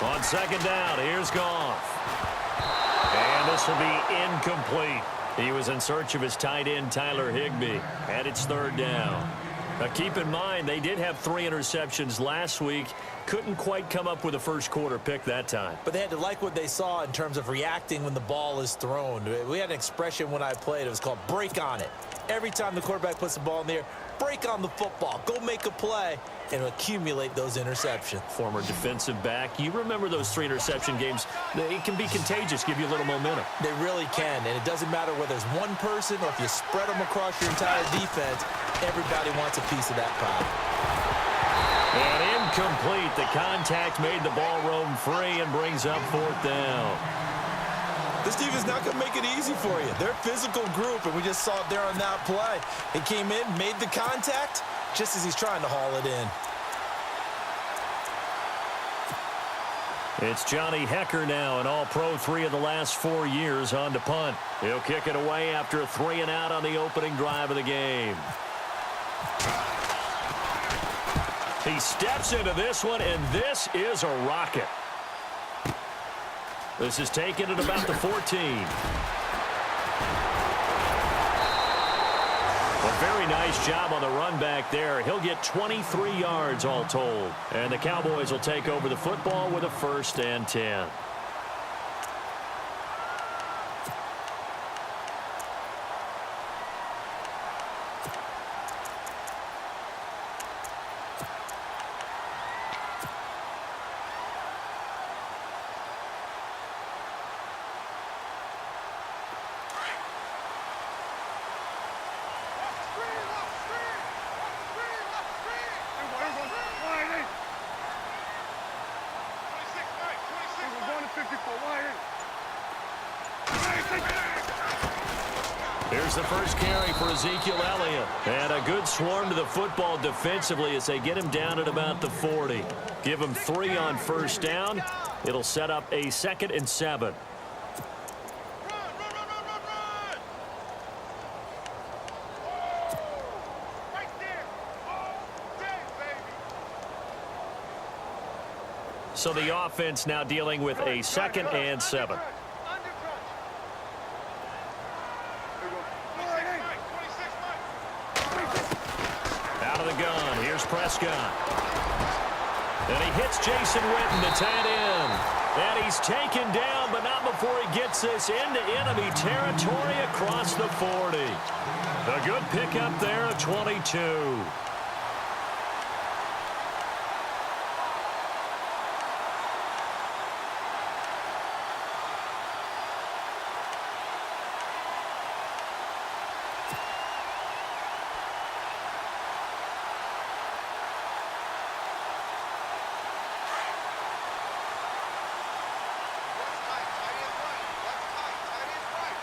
On second down, here's Goff. And this will be incomplete. He was in search of his tight end, Tyler Higbee, and it's third down. Now, keep in mind, they did have 3 interceptions last week. Couldn't quite come up with a first-quarter pick that time. But they had to like what they saw in terms of reacting when the ball is thrown. We had an expression when I played. It was called break on it. Every time the quarterback puts the ball in the air, break on the football. Go make a play and accumulate those interceptions. Former defensive back. You remember those 3 interception games. It can be contagious, give you a little momentum. They really can, and it doesn't matter whether it's one person or if you spread them across your entire defense. Everybody wants a piece of that pie. And incomplete. The contact made the ball roam free and brings up fourth down. This defense is not going to make it easy for you. They're a physical group, and we just saw it there on that play. He came in, made the contact, just as he's trying to haul it in. It's Johnny Hecker now, an all-pro 3 of the last 4 years on to punt. He'll kick it away after a 3-and-out on the opening drive of the game. He steps into this one, and this is a rocket. This is taken at about the 14. A very nice job on the run back there. He'll get 23 yards all told. And the Cowboys will take over the football with a 1st and 10. Here's the first carry for Ezekiel Elliott. And a good swarm to the football defensively as they get him down at about the 40. Give him 3 on first down. It'll set up a 2nd and 7. So the offense now dealing with a 2nd and 7. Out of the gun, here's Prescott. And he hits Jason Witten, the tight end. And he's taken down, but not before he gets this into enemy territory across the 40. A good pickup there at 22.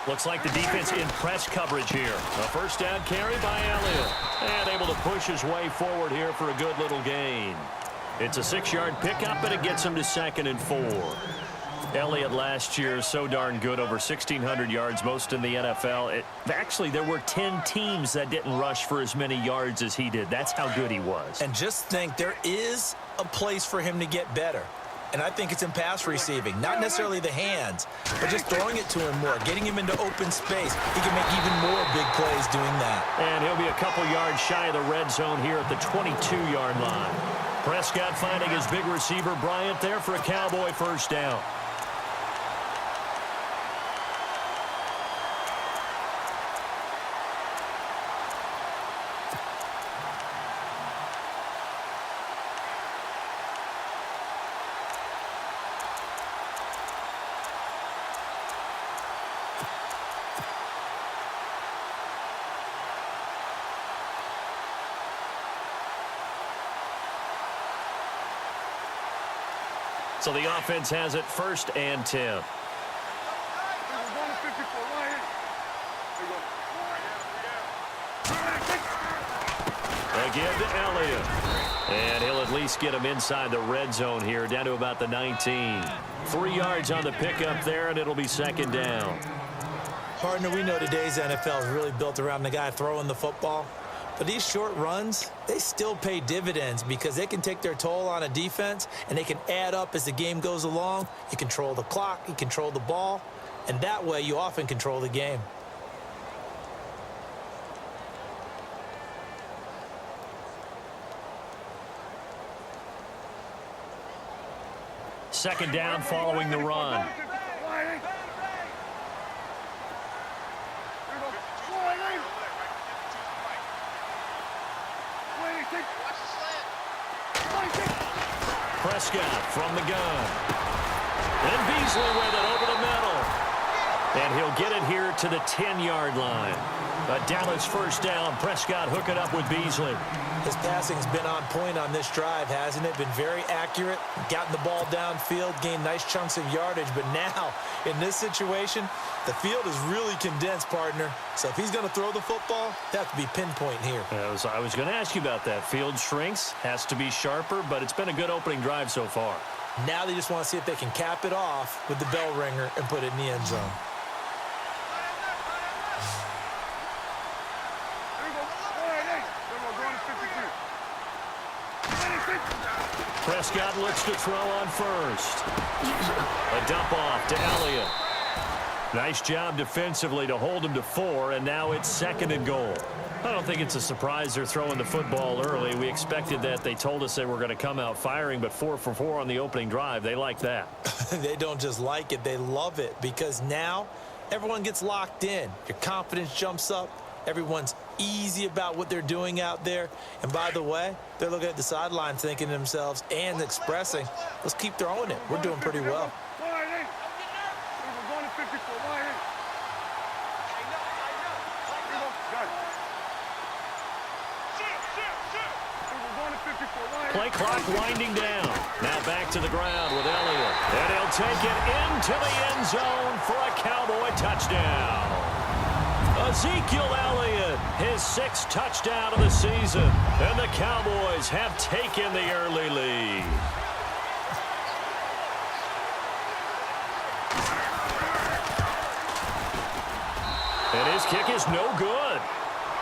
Looks like the defense in press coverage here. A first down carry by Elliott. And able to push his way forward here for a good little gain. It's a 6-yard pickup, and it gets him to 2nd and 4. Elliott last year so darn good, over 1,600 yards, most in the NFL. Actually, there were 10 teams that didn't rush for as many yards as he did. That's how good he was. And just think, there is a place for him to get better. And I think it's in pass receiving. Not necessarily the hands, but just throwing it to him more, getting him into open space. He can make even more big plays doing that. And he'll be a couple yards shy of the red zone here at the 22-yard line. Prescott finding his big receiver, Bryant, there for a Cowboy first down. So the offense has it 1st and 10. Again to Elliott. And he'll at least get him inside the red zone here, down to about the 19. 3 yards on the pickup there, and it'll be 2nd down. Partner, we know today's NFL is really built around the guy throwing the football. But these short runs, they still pay dividends because they can take their toll on a defense, and they can add up as the game goes along. You control the clock, you control the ball, and that way you often control the game. Second down following the run. Prescott from the gun. And Beasley with it over the middle. And he'll get it here to the 10-yard line. A Dallas first down. Prescott hook it up with Beasley. His passing's been on point on this drive, hasn't it? Been very accurate, gotten the ball downfield, gained nice chunks of yardage. But now, in this situation, the field is really condensed, partner. So if he's going to throw the football, that has to be pinpoint here. I was going to ask you about that. Field shrinks, has to be sharper, but it's been a good opening drive so far. Now they just want to see if they can cap it off with the bell ringer and put it in the end zone. Prescott looks to throw on first. A dump off to Elliott. Nice job defensively to hold him to 4, and now it's 2nd and goal. I don't think it's a surprise they're throwing the football early. We expected that. They told us they were going to come out firing, but 4 for 4 on the opening drive. They like that. They don't just like it, they love it, because now everyone gets locked in. Your confidence jumps up. Everyone's easy about what they're doing out there. And by the way, they're looking at the sideline thinking to themselves and expressing, let's keep throwing it. We're doing pretty well. Play clock winding down. Now back to the ground with Elliott. And he'll take it into the end zone for a Cowboy touchdown. Ezekiel Elliott, his 6th touchdown of the season. And the Cowboys have taken the early lead. And his kick is no good.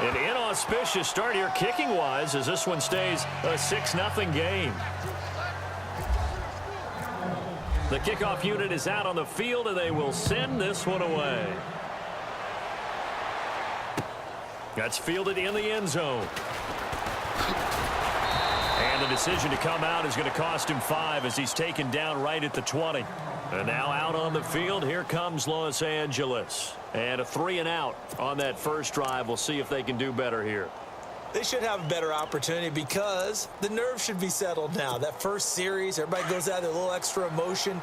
An inauspicious start here kicking-wise as this one stays a 6-0 game. The kickoff unit is out on the field, and they will send this one away. That's fielded in the end zone. And the decision to come out is going to cost him 5 as he's taken down right at the 20. And now out on the field, here comes Los Angeles. And a 3-and-out on that first drive. We'll see if they can do better here. They should have a better opportunity because the nerves should be settled now. That first series, everybody goes out there, a little extra emotion.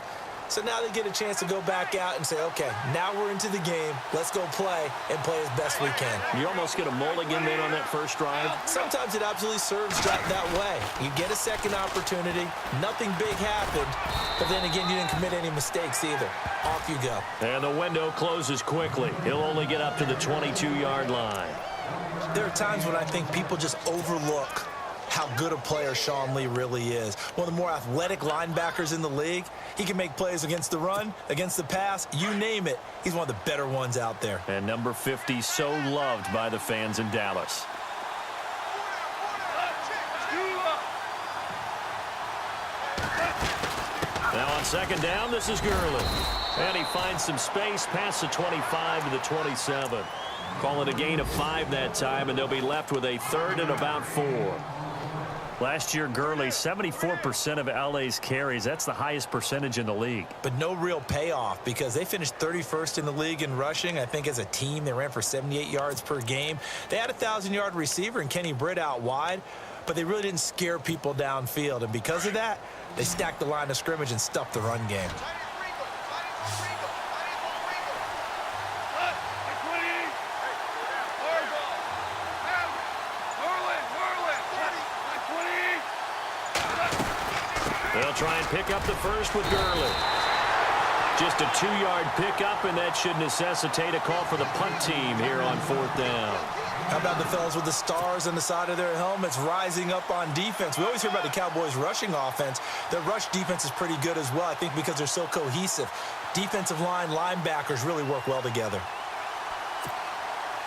So now they get a chance to go back out and say, okay, now we're into the game. Let's go play and play as best we can. You almost get a mulligan then on that first drive. Sometimes it absolutely serves that way. You get a second opportunity. Nothing big happened. But then again, you didn't commit any mistakes either. Off you go. And the window closes quickly. He'll only get up to the 22-yard line. There are times when I think people just overlook how good a player Sean Lee really is. One of the more athletic linebackers in the league. He can make plays against the run, against the pass, you name it. He's one of the better ones out there. And number 50, so loved by the fans in Dallas. Now on second down, this is Gurley. And he finds some space past the 25 to the 27. Call it a gain of 5 that time, and they'll be left with a 3rd and about 4. Last year, Gurley, 74% of LA's carries. That's the highest percentage in the league. But no real payoff because they finished 31st in the league in rushing. I think as a team, they ran for 78 yards per game. They had a 1,000-yard receiver in Kenny Britt out wide, but they really didn't scare people downfield. And because of that, they stacked the line of scrimmage and stuffed the run game. They'll try and pick up the first with Gurley. Just a 2-yard pickup, and that should necessitate a call for the punt team here on 4th down. How about the fellas with the stars on the side of their helmets rising up on defense? We always hear about the Cowboys' rushing offense. Their rush defense is pretty good as well, I think, because they're so cohesive. Defensive line, linebackers really work well together.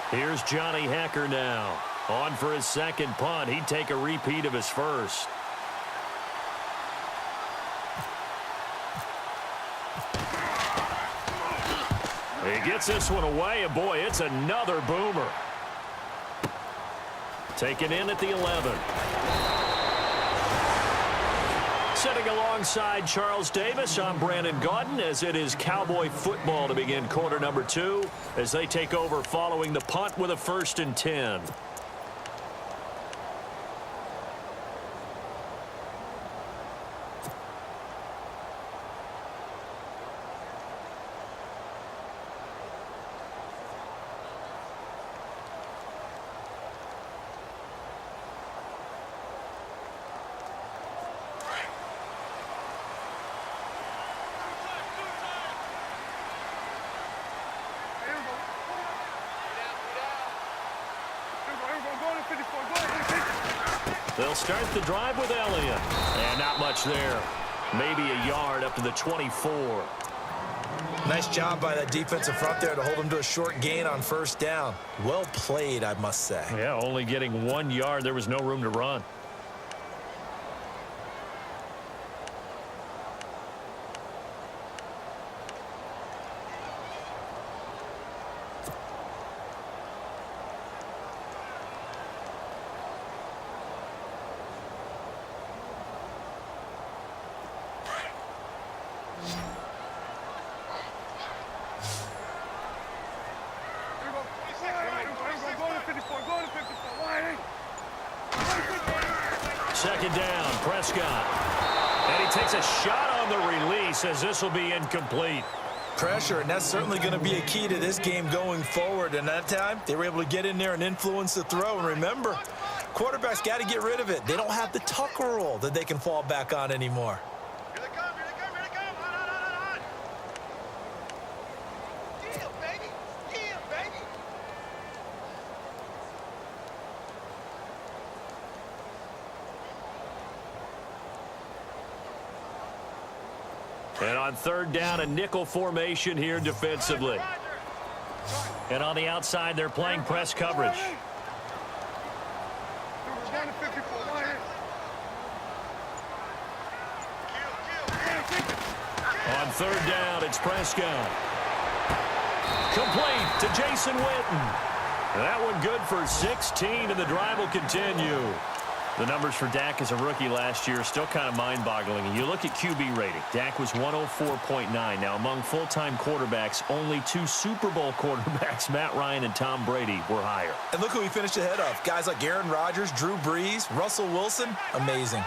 Here's Johnny Hacker now. On for his second punt. He'd take a repeat of his first. He gets this one away, and boy, it's another boomer. Taken in at the 11. Sitting alongside Charles Davis, I'm Brandon Gaudin, as it is Cowboy football to begin quarter number 2 as they take over following the punt with a 1st and 10. They'll start the drive with Elliott. And not much there. Maybe a yard up to the 24. Nice job by that defensive front there to hold them to a short gain on 1st down. Well played, I must say. Yeah, only getting 1 yard. There was no room to run. Second down, Prescott. And he takes a shot on the release as this will be incomplete. Pressure, and that's certainly going to be a key to this game going forward. And that time, they were able to get in there and influence the throw. And remember, quarterbacks got to get rid of it. They don't have the Tucker rule that they can fall back on anymore. Here they come, here they come, here they come. On. Yeah, baby. Yeah, baby. And on 3rd down, a nickel formation here defensively. And on the outside, they're playing press coverage. On 3rd down, it's Prescott. Complete to Jason Witten. That one good for 16, and the drive will continue. The numbers for Dak as a rookie last year are still kind of mind-boggling. And you look at QB rating. Dak was 104.9. Now, among full-time quarterbacks, only 2 Super Bowl quarterbacks, Matt Ryan and Tom Brady, were higher. And look who he finished ahead of. Guys like Aaron Rodgers, Drew Brees, Russell Wilson. Amazing.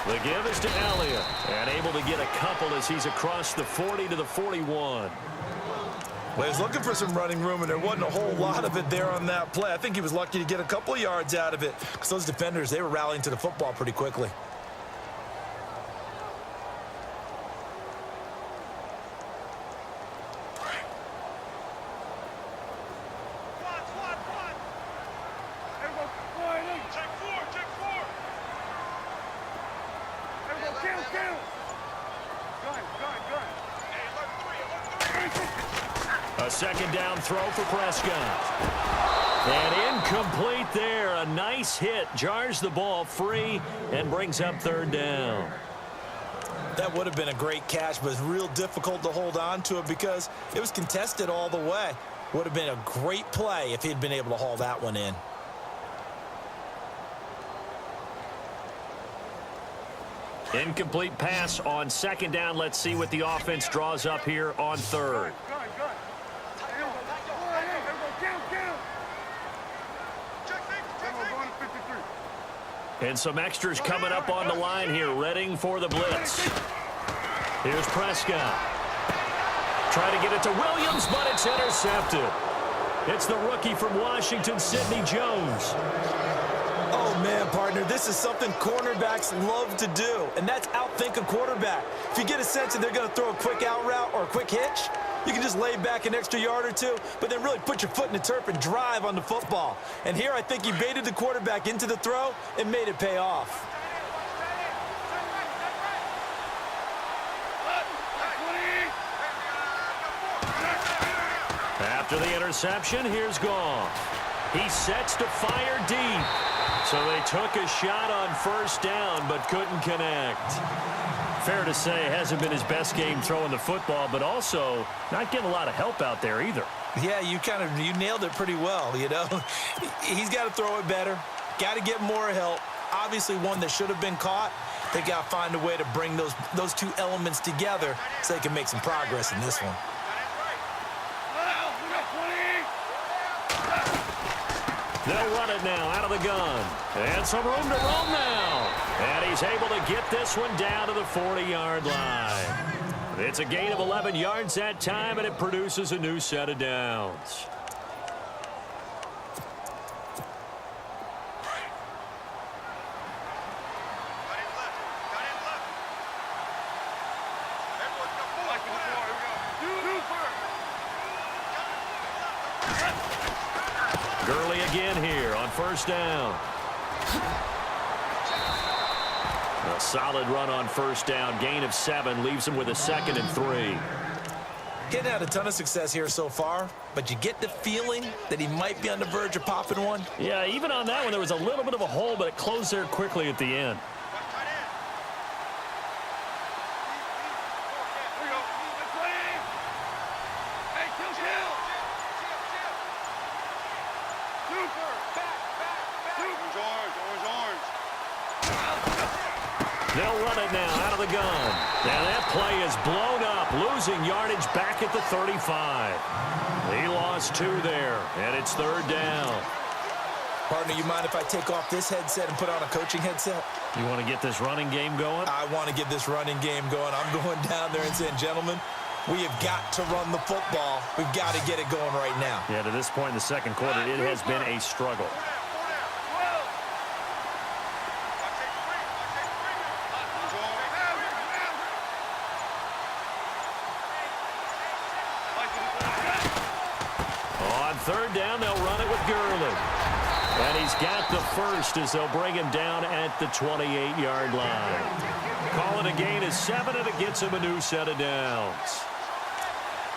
The give is to Elliott. And able to get a couple as he's across the 40 to the 41. Well, he was looking for some running room, and there wasn't a whole lot of it there on that play. I think he was lucky to get a couple of yards out of it because those defenders, they were rallying to the football pretty quickly. A second down throw for Prescott. And incomplete there. A nice hit. Jars the ball free and brings up 3rd down. That would have been a great catch, but it's real difficult to hold on to it because it was contested all the way. Would have been a great play if he'd been able to haul that one in. Incomplete pass on 2nd down. Let's see what the offense draws up here on 3rd. And some extras coming up on the line here, readying for the blitz. Here's Prescott. Trying to get it to Williams, but it's intercepted. It's the rookie from Washington, Sidney Jones. Oh, man, partner, this is something cornerbacks love to do, and that's outthink a quarterback. If you get a sense that they're going to throw a quick out route or a quick hitch, you can just lay back an extra yard or 2, but then really put your foot in the turf and drive on the football. And here I think he baited the quarterback into the throw and made it pay off. After the interception, here's Goff. He sets to fire deep. So they took a shot on first down but couldn't connect. Fair to say, it hasn't been his best game throwing the football, but also not getting a lot of help out there either. Yeah, you nailed it pretty well, you know. He's got to throw it better. Got to get more help. Obviously one that should have been caught. They got to find a way to bring those two elements together so they can make some progress in this one. They'll run it now out of the gun. And some room to roam now. And he's able to get this one down to the 40-yard line. It's a gain of 11 yards that time, and it produces a new set of downs. Gurley again here on first down. A solid run on first down. Gain of 7 leaves him with a 2nd and 3. Getting out a ton of success here so far, but you get the feeling that he might be on the verge of popping one. Yeah, even on that one, there was a little bit of a hole, but it closed there quickly at the end. They'll run it now out of the gun. And that play is blown up, losing yardage back at the 35. He lost 2 there, and it's 3rd down. Partner, you mind if I take off this headset and put on a coaching headset? You want to get this running game going? I want to get this running game going. I'm going down there and saying, gentlemen, we have got to run the football. We've got to get it going right now. Yeah, to this point in the second quarter, it has been a struggle. On 3rd down, they'll run it with Gurley. And he's got the first as they'll bring him down at the 28-yard line. Call it a gain of 7, and it gets him a new set of downs.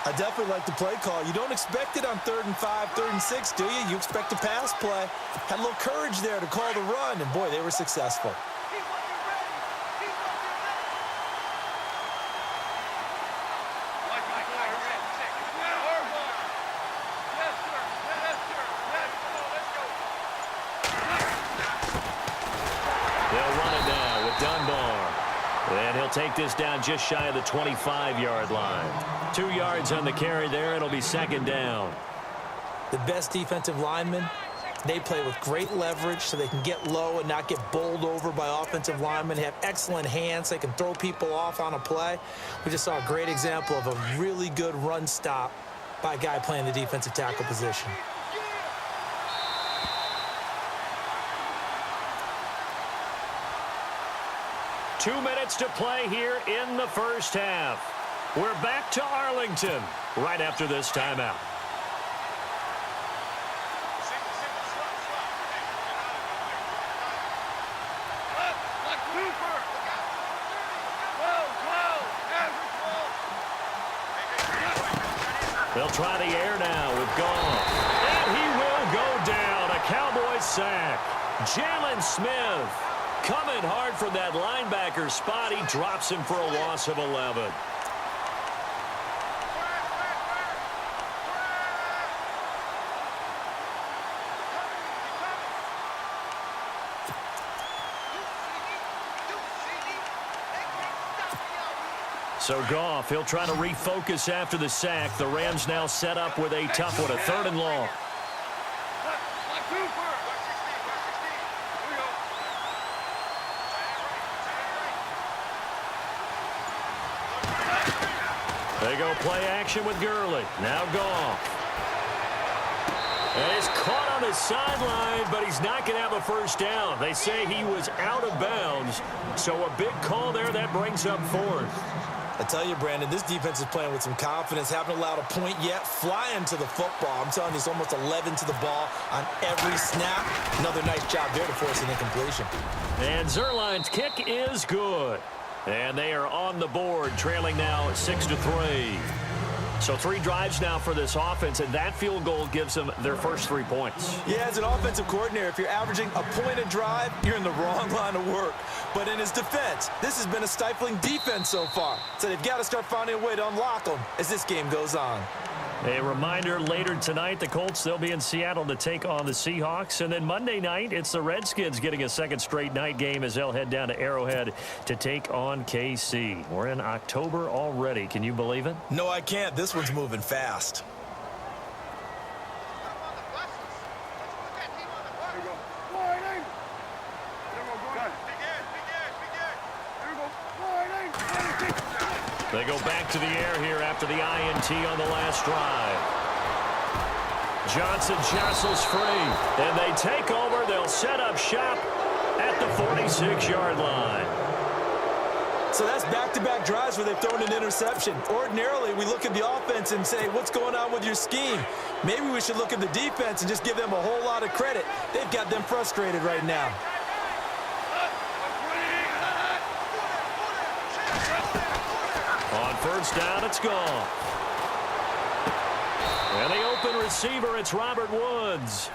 I definitely like the play call. You don't expect it on 3rd and 5, 3rd and 6, do you? You expect a pass play. Had a little courage there to call the run, and boy, they were successful. And he'll take this down just shy of the 25-yard line. 2 yards on the carry there. It'll be 2nd down. The best defensive linemen, they play with great leverage so they can get low and not get bowled over by offensive linemen. They have excellent hands. They can throw people off on a play. We just saw a great example of a really good run stop by a guy playing the defensive tackle position. Two minutes to play here in the first half. We're back to Arlington right after this timeout. They'll try the air now with Goff. And he will go down. A Cowboys sack. Jalen Smith coming hard from that linebacker spot. He drops him for a loss of 11. So Goff, he'll try to refocus after the sack. The Rams now set up with a tough one, a 3rd and long. They go play action with Gurley. Now Goff. And he's caught on his sideline, but he's not going to have a first down. They say he was out of bounds. So a big call there that brings up 4th. I tell you, Brandon, this defense is playing with some confidence. Haven't allowed a point yet. Flying to the football. I'm telling you, it's almost 11 to the ball on every snap. Another nice job there to force an incompletion. And Zerline's kick is good. And they are on the board, trailing now 6-3. So 3 drives now for this offense, and that field goal gives them their first 3 points. Yeah, as an offensive coordinator, if you're averaging a point a drive, you're in the wrong line of work. But in his defense, this has been a stifling defense so far. So they've got to start finding a way to unlock them as this game goes on. A reminder, later tonight, the Colts, they'll be in Seattle to take on the Seahawks. And then Monday night, it's the Redskins getting a second straight night game as they'll head down to Arrowhead to take on KC. We're in October already. Can you believe it? No, I can't. This one's moving fast. They go back to the air here after the INT on the last drive. Johnson jostles free, and they take over. They'll set up shop at the 46-yard line. So that's back-to-back drives where they've thrown an interception. Ordinarily, we look at the offense and say, what's going on with your scheme? Maybe we should look at the defense and just give them a whole lot of credit. They've got them frustrated right now. On first down, it's gone. And the open receiver, it's Robert Woods.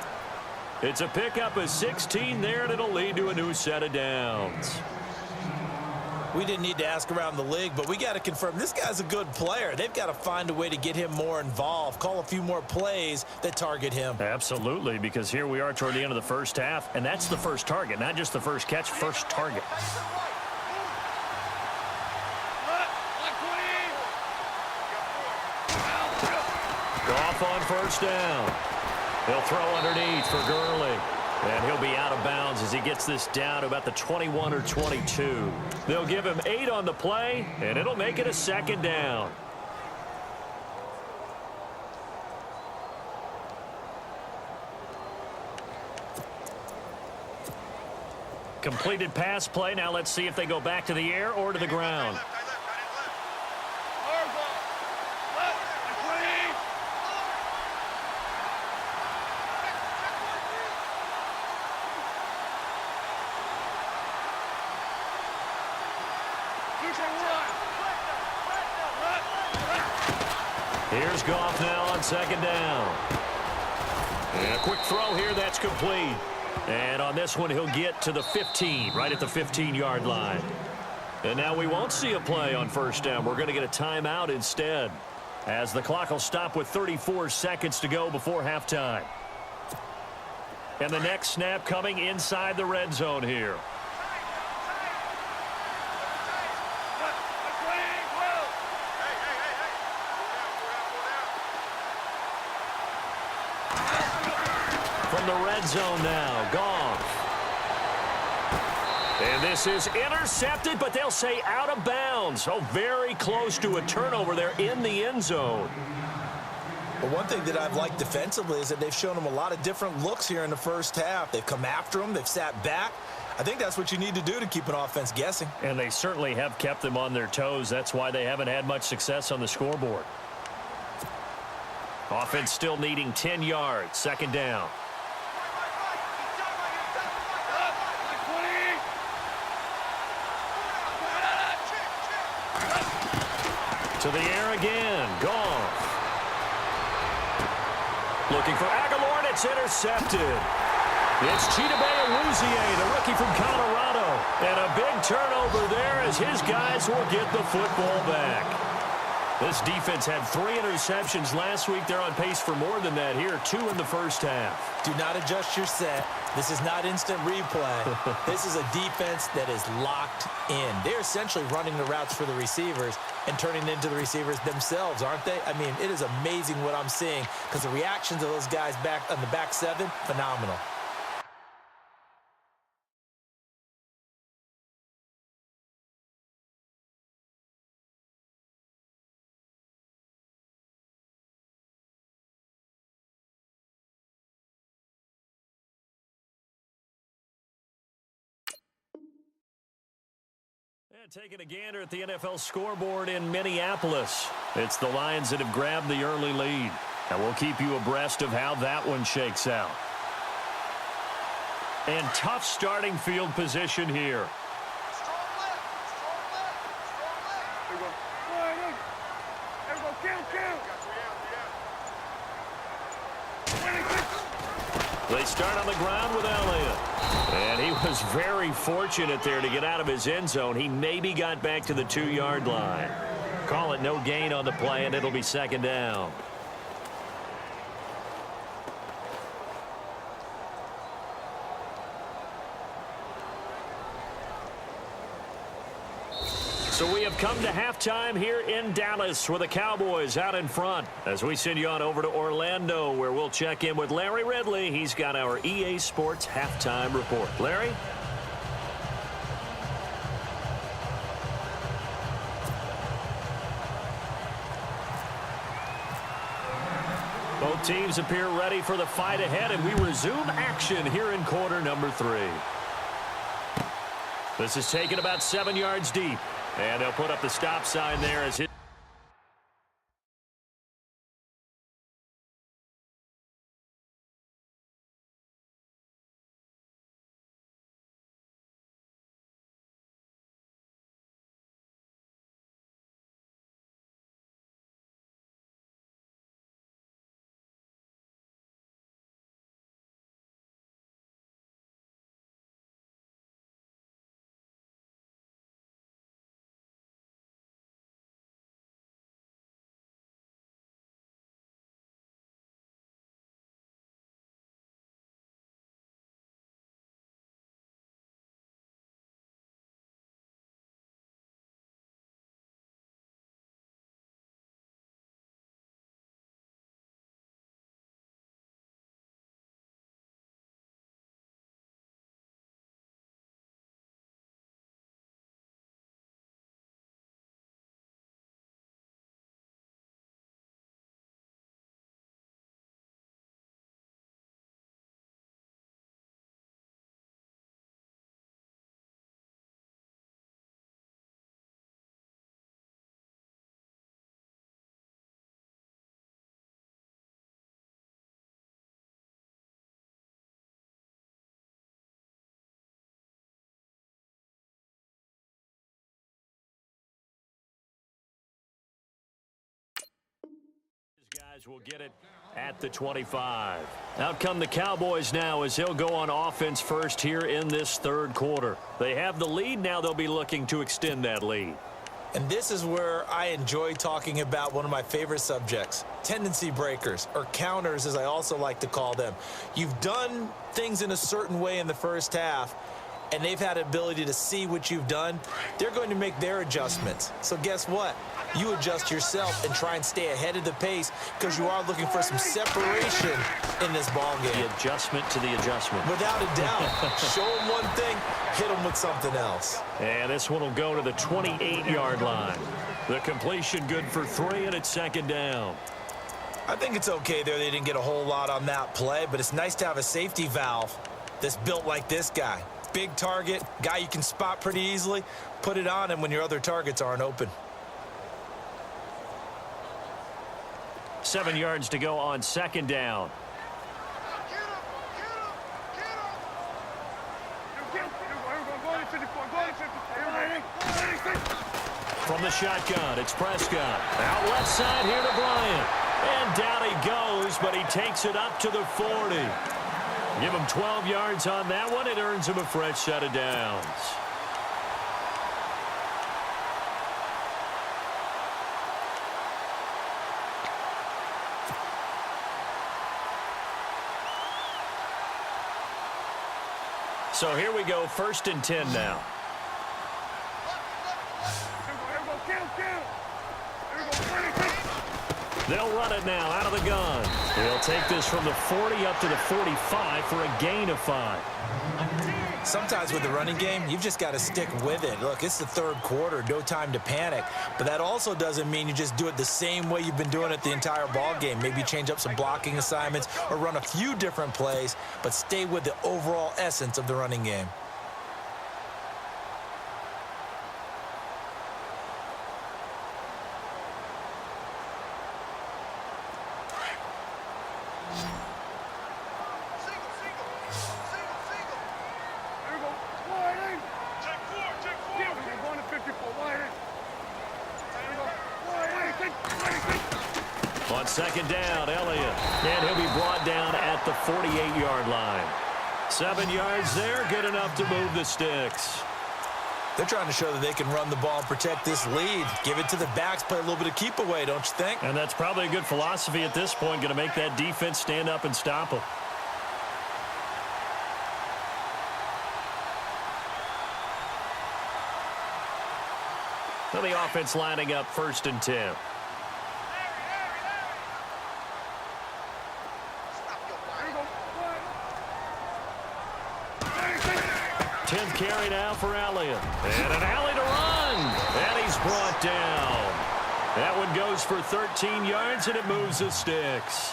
It's a pickup of 16 there, and it'll lead to a new set of downs. We didn't need to ask around the league, but we got to confirm this guy's a good player. They've got to find a way to get him more involved, call a few more plays that target him. Absolutely, because here we are toward the end of the first half, and that's the first target, not just the first catch, first target. Goff on first down. He'll throw underneath for Gurley. And he'll be out of bounds as he gets this down to about the 21 or 22. They'll give him 8 on the play, and it'll make it a second down. Completed pass play. Now let's see if they go back to the air or to the ground. Here's Goff now on second down. And a quick throw here, that's complete. And on this one, he'll get to the 15, right at the 15-yard line. And now we won't see a play on first down. We're going to get a timeout instead, as the clock will stop with 34 seconds to go before halftime. And the next snap coming inside the red zone here. From the red zone now, Goff. And this is intercepted, but they'll say out of bounds. Oh, very close to a turnover there in the end zone. But one thing that I've liked defensively is that they've shown them a lot of different looks here in the first half. They've come after them. They've sat back. I think that's what you need to do to keep an offense guessing. And they certainly have kept them on their toes. That's why they haven't had much success on the scoreboard. Offense still needing 10 yards. Second down. To the air again. Goff. Looking for Aguilar, and it's intercepted. It's Chidobe Awuzie, the rookie from Colorado. And a big turnover there as his guys will get the football back. This defense had 3 interceptions last week. They're on pace for more than that here. 2 in the first half. Do not adjust your set. This is not instant replay. This is a defense that is locked in. They're essentially running the routes for the receivers and turning into the receivers themselves, aren't they? I mean, it is amazing what I'm seeing because the reactions of those guys back on the back 7, phenomenal. And taking a gander at the NFL scoreboard in Minneapolis. It's the Lions that have grabbed the early lead. And we'll keep you abreast of how that one shakes out. And tough starting field position here. They start on the ground with Elliott. And he was very fortunate there to get out of his end zone. He maybe got back to the 2-yard line. Call it no gain on the play, and it'll be second down. So we have come to halftime here in Dallas with the Cowboys out in front as we send you on over to Orlando where we'll check in with Larry Ridley. He's got our EA Sports halftime report. Larry? Both teams appear ready for the fight ahead, and we resume action here in quarter number 3. This is taken about 7 yards deep. And they'll put up the stop sign there as his guys will get it at the 25. Out come the Cowboys now as they'll go on offense first here in this third quarter. They have the lead. Now they'll be looking to extend that lead. And this is where I enjoy talking about one of my favorite subjects, tendency breakers, or counters as I also like to call them. You've done things in a certain way in the first half, and they've had ability to see what you've done. They're going to make their adjustments. So guess what? You adjust yourself and try and stay ahead of the pace because you are looking for some separation in this ball game. The adjustment to the adjustment. Without a doubt. Show them one thing, hit them with something else. And this one will go to the 28-yard line. The completion good for 3, and it's second down. I think it's okay there. They didn't get a whole lot on that play, but it's nice to have a safety valve that's built like this guy. Big target, guy you can spot pretty easily. Put it on him when your other targets aren't open. 7 yards to go on second down. From the shotgun, it's Prescott. Out left side here to Bryant. And down he goes, but he takes it up to the 40. Give him 12 yards on that one. It earns him a fresh set of downs. So here we go, 1st and 10 now. They'll run it now out of the gun. They'll take this from the 40 up to the 45 for a gain of 5. Sometimes with the running game, you've just got to stick with it. Look, it's the third quarter, no time to panic. But that also doesn't mean you just do it the same way you've been doing it the entire ball game. Maybe change up some blocking assignments or run a few different plays, but stay with the overall essence of the running game. On second down, Elliott. And he'll be brought down at the 48-yard line. 7 yards there, good enough to move the sticks. They're trying to show that they can run the ball and protect this lead. Give it to the backs, play a little bit of keep away, don't you think? And that's probably a good philosophy at this point, going to make that defense stand up and stop them. So the offense lining up 1st and 10. 10th carry now for Elliott. And an alley to run. And he's brought down. That one goes for 13 yards, and it moves the sticks.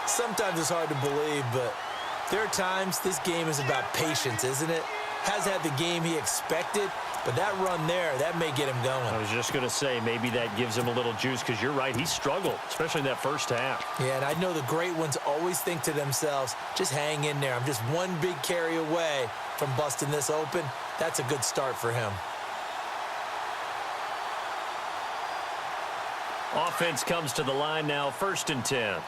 Sometimes it's hard to believe, but there are times this game is about patience, isn't it? Has had the game he expected, but that run there, that may get him going. I was just going to say, maybe that gives him a little juice, because you're right, he struggled, especially in that first half. Yeah, and I know the great ones always think to themselves, just hang in there. I'm just one big carry away from busting this open. That's a good start for him. Offense comes to the line now, 1st and 10.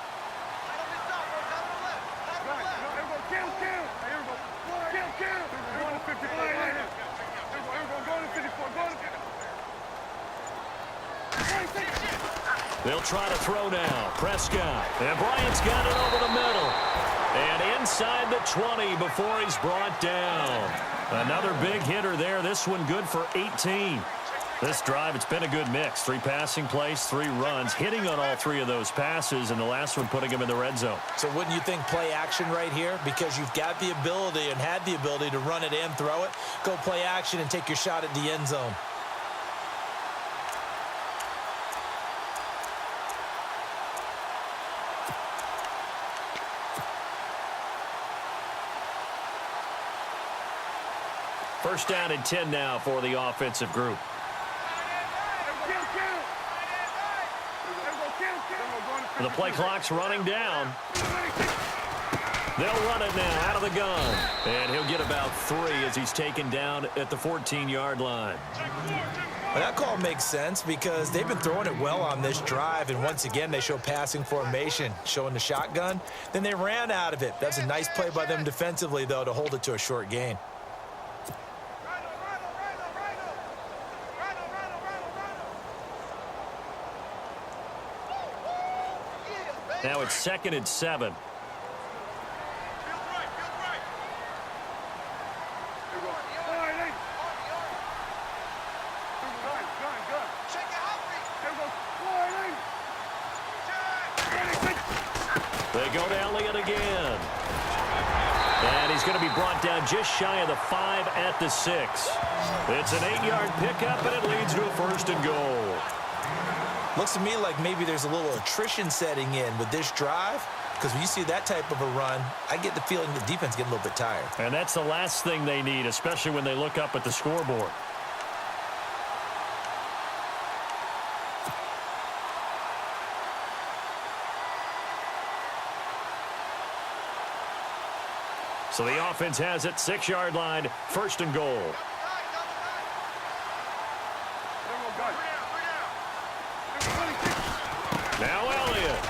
They'll try to throw now. Prescott. And Bryant's got it over the middle. And inside the 20 before he's brought down. Another big hitter there. This one good for 18. This drive, it's been a good mix. 3 passing plays, 3 runs, hitting on all 3 of those passes, and the last one putting him in the red zone. So wouldn't you think play action right here? Because you've got the ability and had the ability to run it and throw it. Go play action and take your shot at the end zone. First down and 10 now for the offensive group. The play clock's running down. They'll run it now out of the gun. And he'll get about 3 as he's taken down at the 14-yard line. Well, that call makes sense because they've been throwing it well on this drive, and once again they show passing formation, showing the shotgun. Then they ran out of it. That's a nice play by them defensively, though, to hold it to a short gain. Now it's 2nd and 7. They go to Elliott again. And he's going to be brought down just shy of the 5 at the 6. It's an 8-yard pickup, and it leads to a 1st and goal. Looks to me like maybe there's a little attrition setting in with this drive, because when you see that type of a run, I get the feeling the defense getting a little bit tired. And that's the last thing they need, especially when they look up at the scoreboard. So the offense has it, 6-yard line, 1st and goal. Now Elliott.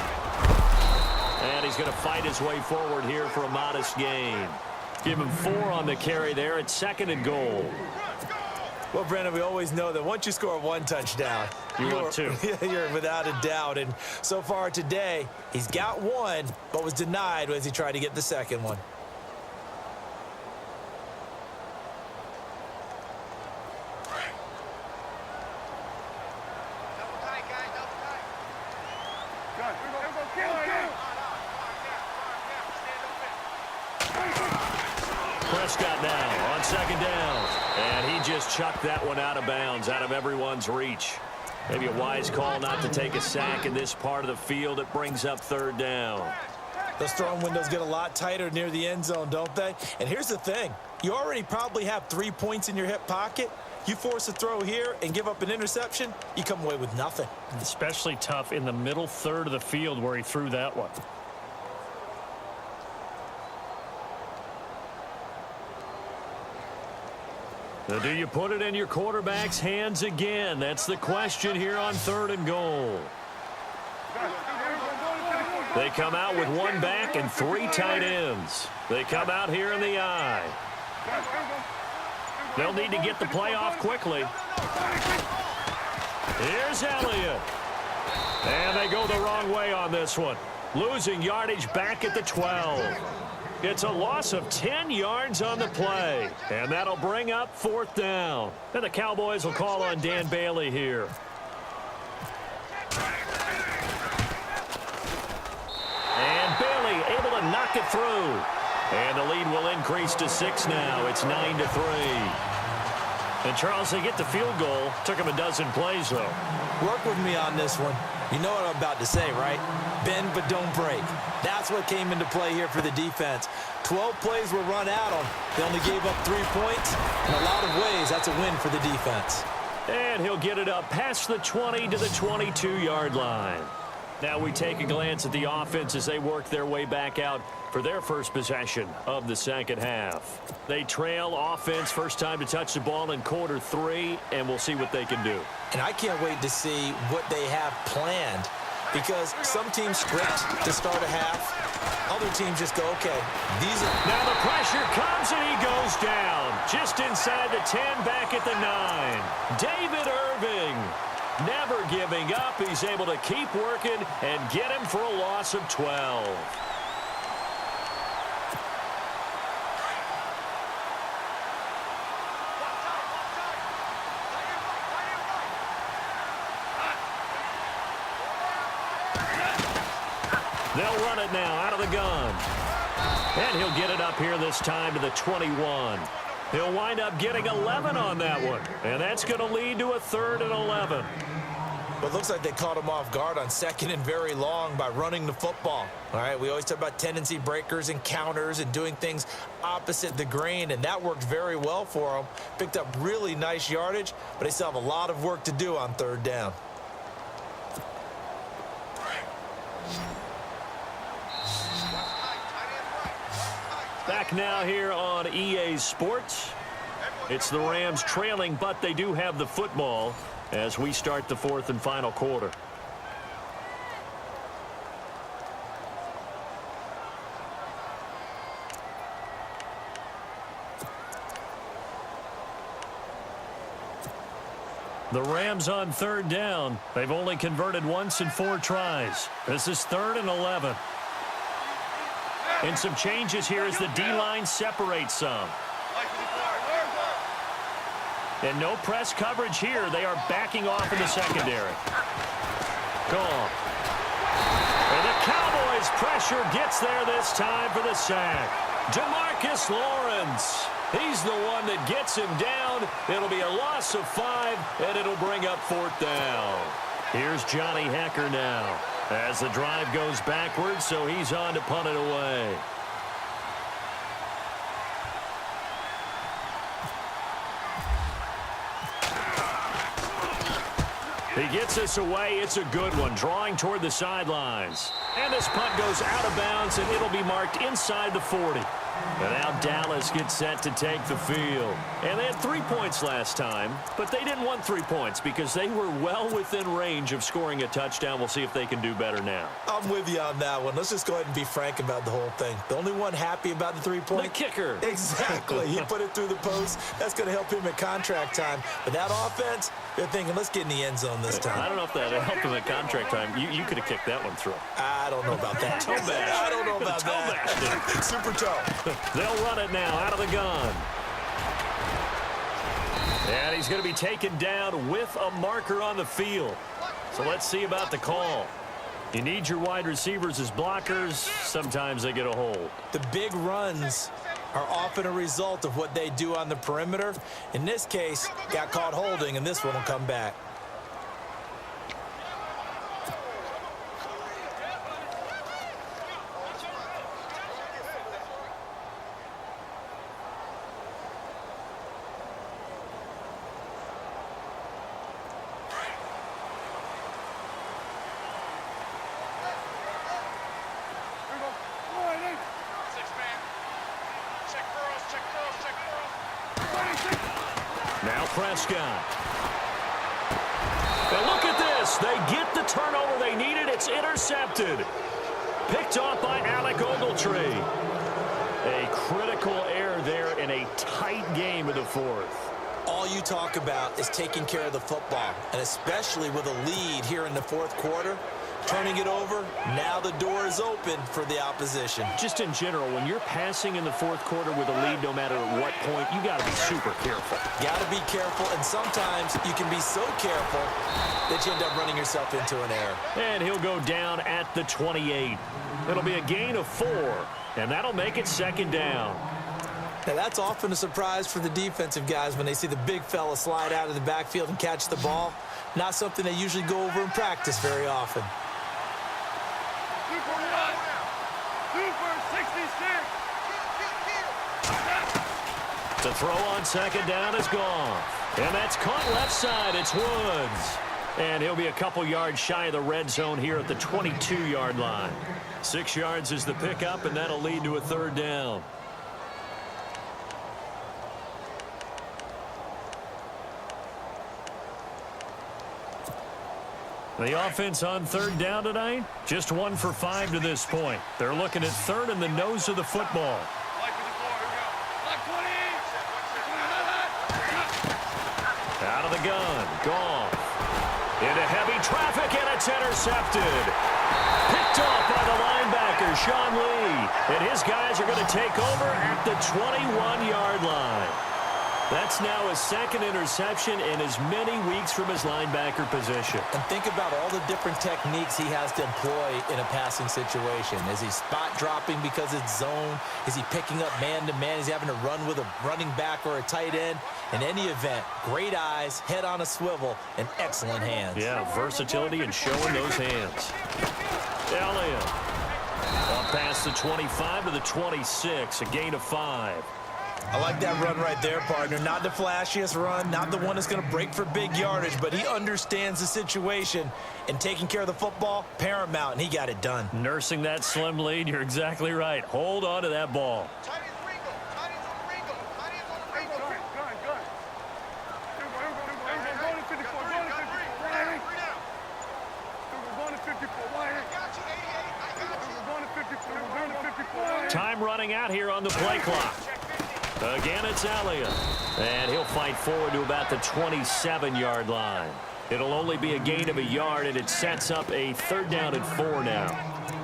And he's going to fight his way forward here for a modest gain. Give him 4 on the carry there at 2nd and goal. Well, Brandon, we always know that once you score 1 touchdown, want 2. You're without a doubt. And so far today, he's got 1, but was denied as he tried to get the 2nd one. Prescott now on 2nd down. And he just chucked that one out of bounds, out of everyone's reach. Maybe a wise call not to take a sack in this part of the field. It brings up 3rd down. Those throwing windows get a lot tighter near the end zone, don't they? And here's the thing. You already probably have 3 points in your hip pocket. You force a throw here and give up an interception, you come away with nothing. Especially tough in the middle third of the field where he threw that one. Now, do you put it in your quarterback's hands again? That's the question here on 3rd and goal. They come out with one back and three tight ends. They come out here in the I. They'll need to get the play off quickly. Here's Elliott. And they go the wrong way on this one. Losing yardage back at the 12. It's a loss of 10 yards on the play. And that'll bring up fourth down. And the Cowboys will call on Dan Bailey here. And Bailey able to knock it through. And the lead will increase to 6 now. It's 9-3. And, Charles, they get the field goal. Took them a dozen plays, though. Work with me on this one. You know what I'm about to say, right? Bend but don't break. That's what came into play here for the defense. 12 plays were run at them. They only gave up 3 points. In a lot of ways, that's a win for the defense. And he'll get it up past the 20 to the 22-yard line. Now we take a glance at the offense as they work their way back out for their first possession of the second half. They trail offense, first time to touch the ball in quarter 3, and we'll see what they can do. And I can't wait to see what they have planned, because some teams script to start a half. Other teams just go, okay, these are... Now the pressure comes and he goes down. Just inside the 10, back at the 9. David Irving. Never giving up. He's able to keep working and get him for a loss of 12. They'll run it now out of the gun. And he'll get it up here this time to the 21. He'll wind up getting 11 on that one. And that's going to lead to a 3rd and 11. Well, it looks like they caught him off guard on 2nd and very long by running the football. All right, we always talk about tendency breakers and counters and doing things opposite the grain, and that worked very well for them. Picked up really nice yardage, but they still have a lot of work to do on 3rd down. Back now here on EA Sports. It's the Rams trailing, but they do have the football as we start the 4th and final quarter. The Rams on 3rd down. They've only converted once in 4 tries. This is 3rd and 11. And some changes here as the D-line separates some. And no press coverage here. They are backing off in the secondary. Gone. And the Cowboys pressure gets there this time for the sack. DeMarcus Lawrence. He's the one that gets him down. It'll be a loss of 5, and it'll bring up 4th down. Here's Johnny Hecker now as the drive goes backwards, so he's on to punt it away. He gets us away. It's a good one, drawing toward the sidelines. And this punt goes out of bounds, and it'll be marked inside the 40. And now Dallas gets set to take the field. And they had 3 points last time, but they didn't want 3 points because they were well within range of scoring a touchdown. We'll see if they can do better now. I'm with you on that one. Let's just go ahead and be frank about the whole thing. The only one happy about the 3-point? The kicker. Exactly. He put it through the post. That's going to help him at contract time. But that offense, they're thinking, let's get in the end zone this time. I don't know if that helped him at contract time. You could have kicked that one through. I don't know about that. Toe bash. I don't know about toe that. Bash. Super toe. They'll run it now out of the gun. And he's going to be taken down with a marker on the field. So let's see about the call. You need your wide receivers as blockers. Sometimes they get a hold. The big runs are often a result of what they do on the perimeter. In this case, got caught holding, and this one will come back. Now Prescott. Now look at this. They get the turnover they needed. It's intercepted. Picked off by Alec Ogletree. A critical error there in a tight game in the fourth. All you talk about is taking care of the football, and especially with a lead here in the fourth quarter, turning it over, now the door is open for the opposition. Just in general, when you're passing in the fourth quarter with a lead, no matter at what point, you got to be super careful. Got to be careful, and sometimes you can be so careful that you end up running yourself into an error. And he'll go down at the 28. It'll be a gain of 4, and that'll make it second down. Now, that's often a surprise for the defensive guys when they see the big fella slide out of the backfield and catch the ball. Not something they usually go over in practice very often. The throw on second down is gone. And that's caught left side. It's Woods. And he'll be a couple yards shy of the red zone here at the 22-yard line. 6 yards is the pickup, and that'll lead to a third down. The offense on third down tonight, just 1 for 5 to this point. They're looking at third in the nose of the football. Out of the gun, Goff. Into heavy traffic, and it's intercepted. Picked off by the linebacker, Sean Lee. And his guys are going to take over at the 21-yard line. That's now his second interception in as many weeks from his linebacker position. And think about all the different techniques he has to employ in a passing situation. Is he spot dropping because it's zone? Is he picking up man-to-man? Is he having to run with a running back or a tight end? In any event, great eyes, head on a swivel, and excellent hands. Yeah, versatility and showing those hands. Elliott. Up past the 25 to the 26, a gain of 5. I like that run right there, partner. Not the flashiest run, not the one that's going to break for big yardage, but he understands the situation, and taking care of the football, paramount, and he got it done. Nursing that slim lead, you're exactly right. Hold on to that ball. Time running out here on the play clock. Again, it's Elliott. And he'll fight forward to about the 27-yard line. It'll only be a gain of a yard, and it sets up a third down and 4 now.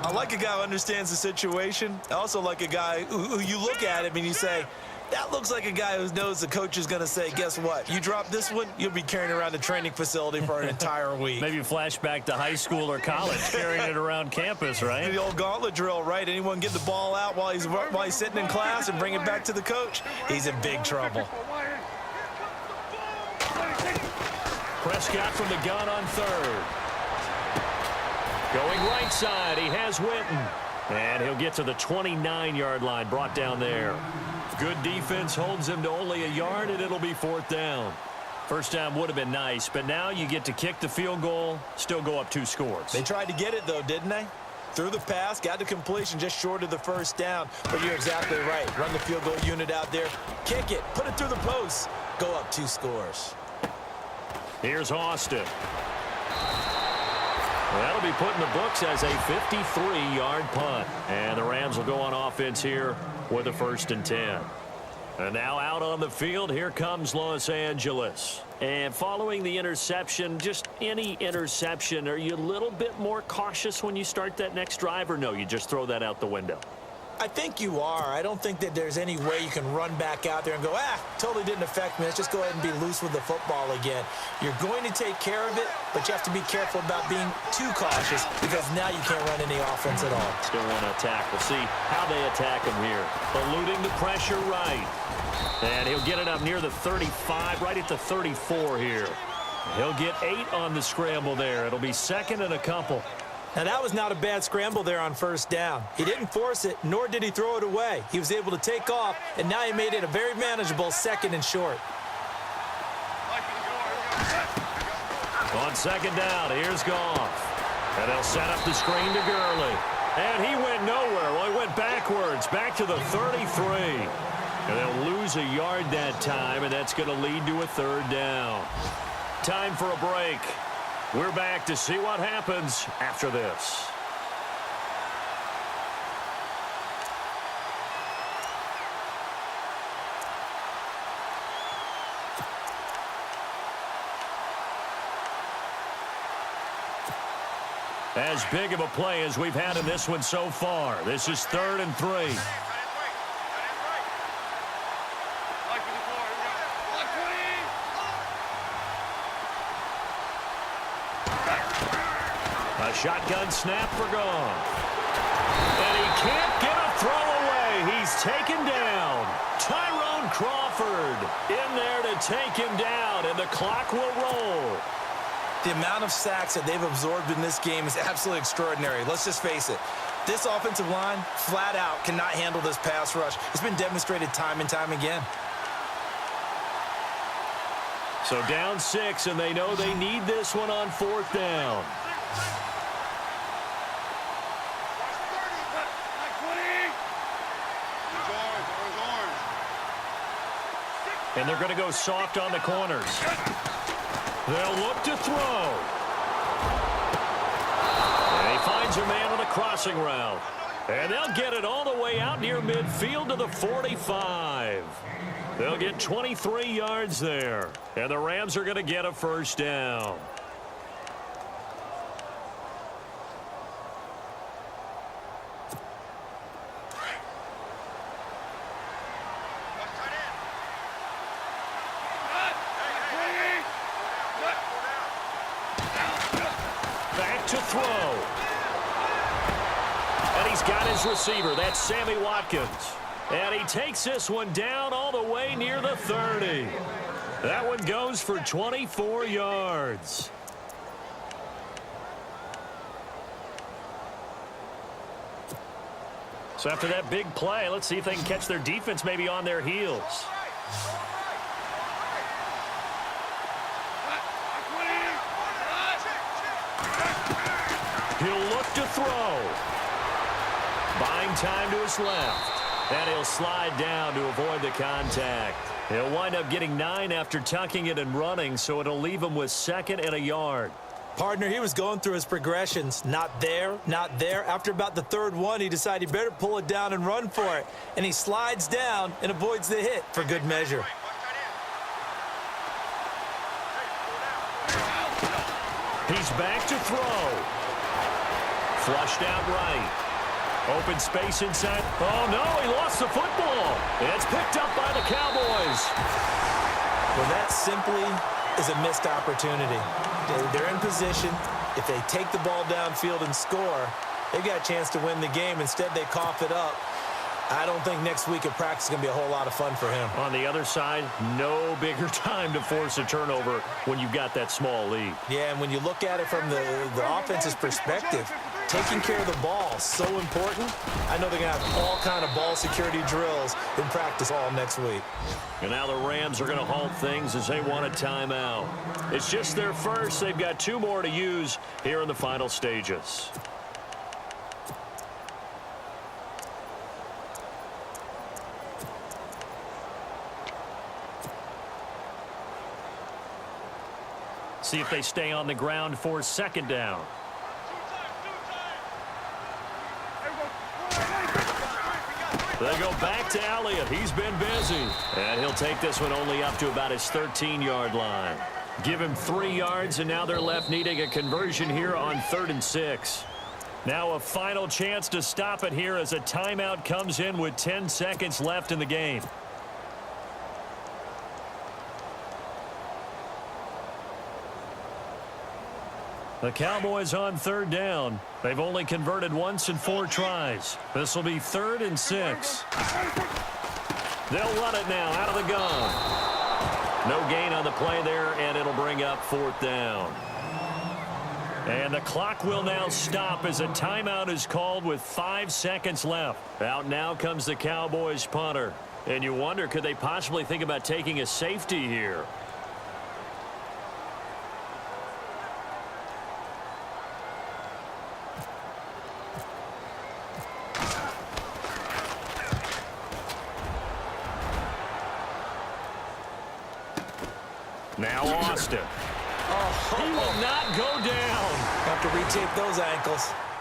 I like a guy who understands the situation. I also like a guy who you look at him and you say, that looks like a guy who knows the coach is going to say, guess what? You drop this one, you'll be carrying around the training facility for an entire week. Maybe flashback to high school or college, carrying it around campus, right? The old gauntlet drill, right? Anyone get the ball out while he's sitting in class and bring it back to the coach? He's in big trouble. Prescott from the gun on third. Going right side, he has Witten. And he'll get to the 29-yard line, brought down there. Good defense holds him to only a yard, and it'll be fourth down. First down would have been nice, but now you get to kick the field goal, still go up 2 scores. They tried to get it, though, didn't they? Through the pass, got to completion, just short of the first down. But you're exactly right. Run the field goal unit out there. Kick it. Put it through the post. Go up 2 scores. Here's Austin. That'll be put in the books as a 53-yard punt. And the Rams will go on offense here with a 1st and 10. And now out on the field, here comes Los Angeles. And following the interception, just any interception, are you a little bit more cautious when you start that next drive, or no, you just throw that out the window? I think you are. I don't think that there's any way you can run back out there and go, totally didn't affect me. Let's just go ahead and be loose with the football again. You're going to take care of it, but you have to be careful about being too cautious because now you can't run any offense at all. Still want to attack. We'll see how they attack him here. Eluding the pressure right. And he'll get it up near the 35, right at the 34 here. He'll get 8 on the scramble there. It'll be 2nd and a couple. Now, that was not a bad scramble there on first down. He didn't force it, nor did he throw it away. He was able to take off, and now he made it a very manageable 2nd and short. On 2nd down, here's Goff. And they'll set up the screen to Gurley. And he went nowhere. Well, he went backwards, back to the 33. And they'll lose a yard that time, and that's going to lead to a 3rd down. Time for a break. We're back to see what happens after this. As big of a play as we've had in this one so far. This is 3rd and 3. A shotgun snap for Goff. And he can't get a throw away. He's taken down. Tyrone Crawford in there to take him down, and the clock will roll. The amount of sacks that they've absorbed in this game is absolutely extraordinary. Let's just face it. This offensive line, flat out, cannot handle this pass rush. It's been demonstrated time and time again. So down 6, and they know they need this one on 4th down. And they're going to go soft on the corners. They'll look to throw. And he finds a man on a crossing route. And they'll get it all the way out near midfield to the 45. They'll get 23 yards there. And the Rams are going to get a 1st down. Back to throw. And he's got his receiver. That's Sammy Watkins. And he takes this one down all the way near the 30. That one goes for 24 yards. So after that big play, let's see if they can catch their defense maybe on their heels. He'll look to throw. Buying time to his left. And he'll slide down to avoid the contact. He'll wind up getting 9 after tucking it and running, so it'll leave him with 2nd and a yard. Partner, he was going through his progressions. Not there, not there. After about the 3rd one, he decided he better pull it down and run for it. And he slides down and avoids the hit for good measure. He's back to throw. Flushed out right. Open space inside. Oh, no, he lost the football. It's picked up by the Cowboys. Well, that simply is a missed opportunity. They're in position. If they take the ball downfield and score, they've got a chance to win the game. Instead, they cough it up. I don't think next week at practice is going to be a whole lot of fun for him. On the other side, no bigger time to force a turnover when you've got that small lead. Yeah, and when you look at it from the offense's perspective, taking care of the ball is so important. I know they're going to have all kind of ball security drills in practice all next week. And now the Rams are going to halt things as they want a timeout. It's just their first. They've got 2 more to use here in the final stages. See if they stay on the ground for 2nd down. They go back to Elliott. He's been busy. And he'll take this one only up to about his 13-yard line. Give him 3 yards, and now they're left needing a conversion here on 3rd and 6. Now a final chance to stop it here as a timeout comes in with 10 seconds left in the game. The Cowboys on 3rd down. They've only converted once in 4 tries. This will be 3rd and 6. They'll run it now out of the gun. No gain on the play there, and it'll bring up 4th down. And the clock will now stop as a timeout is called with 5 seconds left. Out now comes the Cowboys punter. And you wonder, could they possibly think about taking a safety here? Now Austin. He will not go down. Have to retape those ankles.